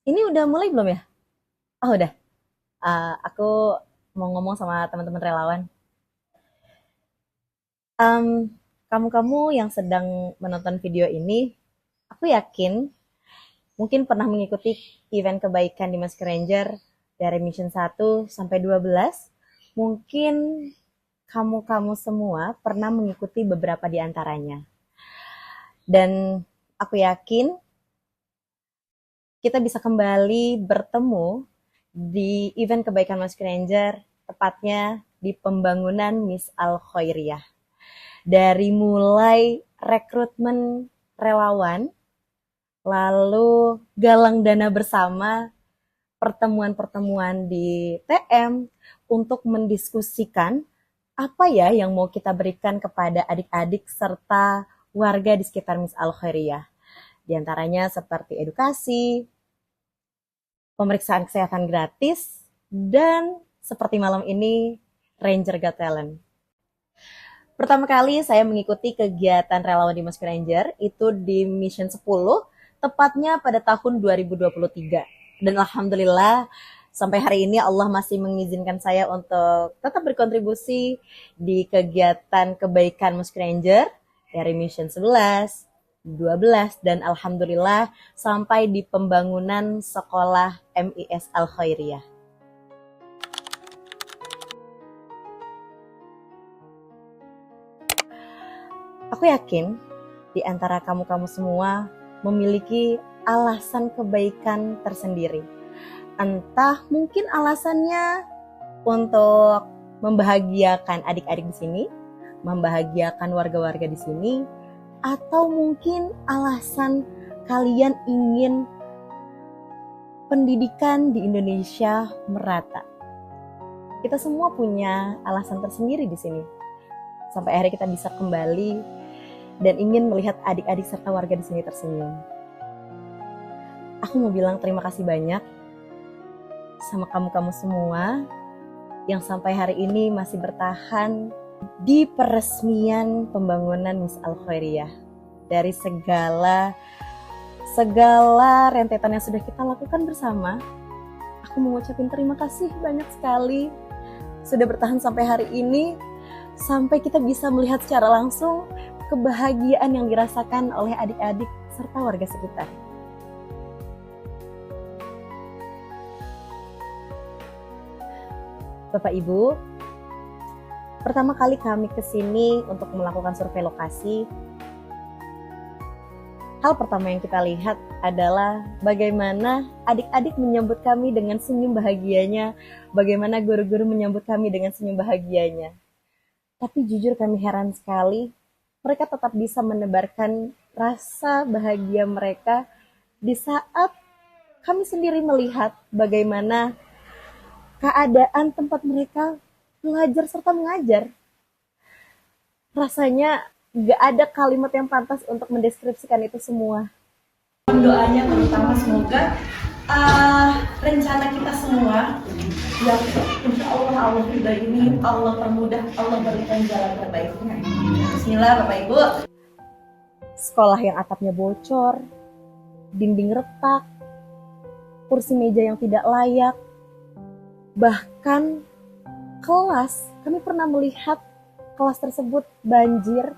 Ini udah mulai belum ya? Oh udah. Aku mau ngomong sama teman-teman relawan. Em, Kamu-kamu yang sedang menonton video ini, aku yakin mungkin pernah mengikuti event kebaikan di Mask Ranger dari Mission 1 sampai 12. Mungkin kamu-kamu semua pernah mengikuti beberapa di antaranya. Dan aku yakin kita bisa kembali bertemu di event kebaikan Mask Ranger, tepatnya di pembangunan Miss Al Khairiyah. Dari mulai rekrutmen relawan, lalu galang dana bersama, pertemuan-pertemuan di TM untuk mendiskusikan apa ya yang mau kita berikan kepada adik-adik serta warga di sekitar Miss Al Khairiyah. Di antaranya seperti edukasi, pemeriksaan kesehatan gratis, dan seperti malam ini, Ranger Got Talent. Pertama kali saya mengikuti kegiatan relawan di Mask Ranger itu di Mission 10, tepatnya pada tahun 2023. Dan alhamdulillah sampai hari ini Allah masih mengizinkan saya untuk tetap berkontribusi di kegiatan kebaikan Mask Ranger dari Mission 11, 12, dan alhamdulillah sampai di pembangunan sekolah MIS Al Khairiyah. Aku yakin di antara kamu-kamu semua memiliki alasan kebaikan tersendiri. Entah mungkin alasannya untuk membahagiakan adik-adik di sini, membahagiakan warga-warga di sini, atau mungkin alasan kalian ingin pendidikan di Indonesia merata. Kita semua punya alasan tersendiri di sini. Sampai akhirnya kita bisa kembali dan ingin melihat adik-adik serta warga di sini tersenyum. Aku mau bilang terima kasih banyak sama kamu-kamu semua yang sampai hari ini masih bertahan di peresmian pembangunan Miss Al Khairiyah. Dari segala rentetan yang sudah kita lakukan bersama, aku mau ngucapin terima kasih banyak sekali sudah bertahan sampai hari ini, sampai kita bisa melihat secara langsung kebahagiaan yang dirasakan oleh adik-adik serta warga sekitar. Bapak Ibu, pertama kali kami ke sini untuk melakukan survei lokasi, hal pertama yang kita lihat adalah bagaimana adik-adik menyambut kami dengan senyum bahagianya, bagaimana guru-guru menyambut kami dengan senyum bahagianya. Tapi jujur kami heran sekali, mereka tetap bisa menebarkan rasa bahagia mereka di saat kami sendiri melihat bagaimana keadaan tempat mereka belajar serta mengajar. Rasanya gak ada kalimat yang pantas untuk mendeskripsikan itu semua. Doanya terutama semoga rencana kita semua yang insya Allah ridha ini Allah permudah, Allah berikan jalan terbaiknya. Bismillah Bapak Ibu. Sekolah yang atapnya bocor, dinding retak, kursi meja yang tidak layak, bahkan kelas, kami pernah melihat kelas tersebut banjir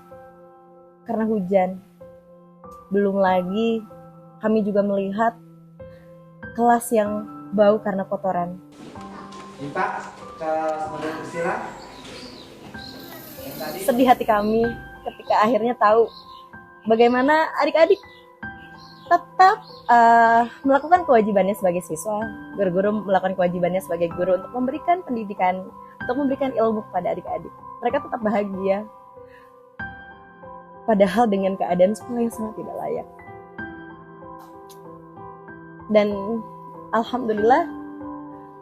karena hujan. Belum lagi kami juga melihat kelas yang bau karena kotoran. Pak, ke model istilah. Sedih hati kami ketika akhirnya tahu bagaimana adik-adik tetap melakukan kewajibannya sebagai siswa, guru-guru melakukan kewajibannya sebagai guru untuk memberikan pendidikan, untuk memberikan ilmu kepada adik-adik. Mereka tetap bahagia, padahal dengan keadaan sekolah yang sangat tidak layak. Dan alhamdulillah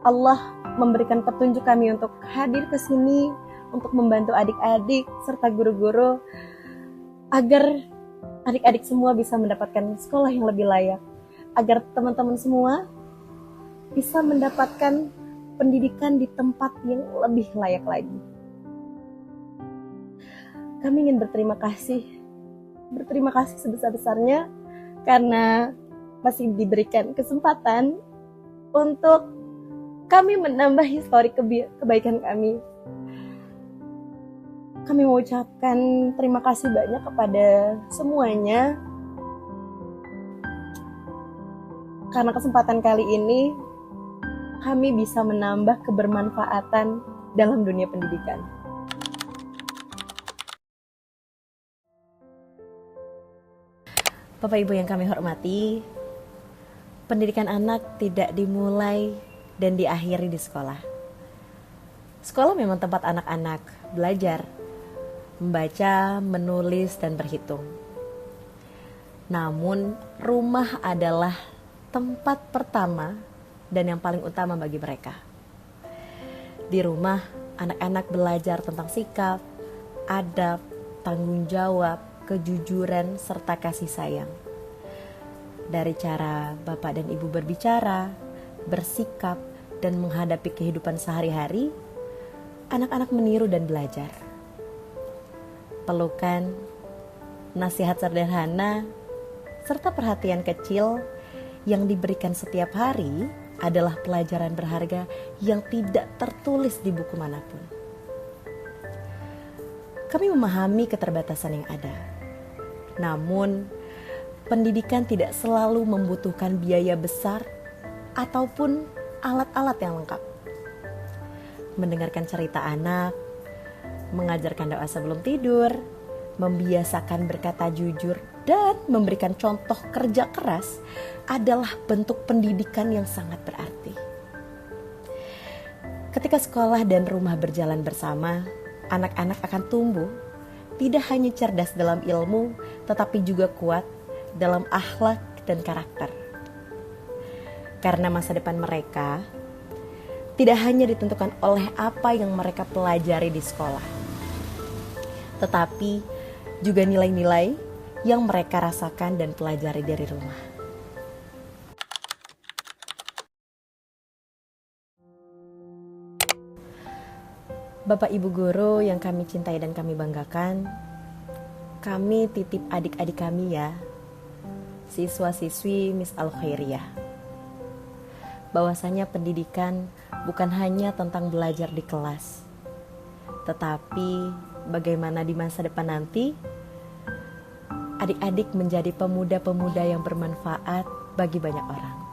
Allah memberikan petunjuk kami untuk hadir ke sini untuk membantu adik-adik serta guru-guru agar adik-adik semua bisa mendapatkan sekolah yang lebih layak, agar teman-teman semua bisa mendapatkan pendidikan di tempat yang lebih layak lagi. Kami ingin berterima kasih sebesar-besarnya karena masih diberikan kesempatan untuk kami menambah histori kebaikan kami. Kami mau ucapkan terima kasih banyak kepada semuanya. Karena kesempatan kali ini, kami bisa menambah kebermanfaatan dalam dunia pendidikan. Bapak Ibu yang kami hormati, pendidikan anak tidak dimulai dan diakhiri di sekolah. Sekolah memang tempat anak-anak belajar, membaca, menulis, dan berhitung. Namun, rumah adalah tempat pertama dan yang paling utama bagi mereka. Di rumah, anak-anak belajar tentang sikap, adab, tanggung jawab, kejujuran, serta kasih sayang. Dari cara bapak dan ibu berbicara, bersikap, dan menghadapi kehidupan sehari-hari, anak-anak meniru dan belajar. Pelukan, nasihat sederhana, serta perhatian kecil yang diberikan setiap hari adalah pelajaran berharga yang tidak tertulis di buku manapun. Kami memahami keterbatasan yang ada. Namun, pendidikan tidak selalu membutuhkan biaya besar ataupun alat-alat yang lengkap. Mendengarkan cerita anak, mengajarkan doa sebelum tidur, membiasakan berkata jujur, dan memberikan contoh kerja keras adalah bentuk pendidikan yang sangat berarti. Ketika sekolah dan rumah berjalan bersama, anak-anak akan tumbuh tidak hanya cerdas dalam ilmu, tetapi juga kuat dalam akhlak dan karakter. Karena masa depan mereka tidak hanya ditentukan oleh apa yang mereka pelajari di sekolah, tetapi juga nilai-nilai yang mereka rasakan dan pelajari dari rumah. Bapak Ibu guru yang kami cintai dan kami banggakan, kami titip adik-adik kami ya, siswa-siswi Miss Al-Khairiyah. Bahwasanya pendidikan bukan hanya tentang belajar di kelas, tetapi bagaimana di masa depan nanti, adik-adik menjadi pemuda-pemuda yang bermanfaat bagi banyak orang.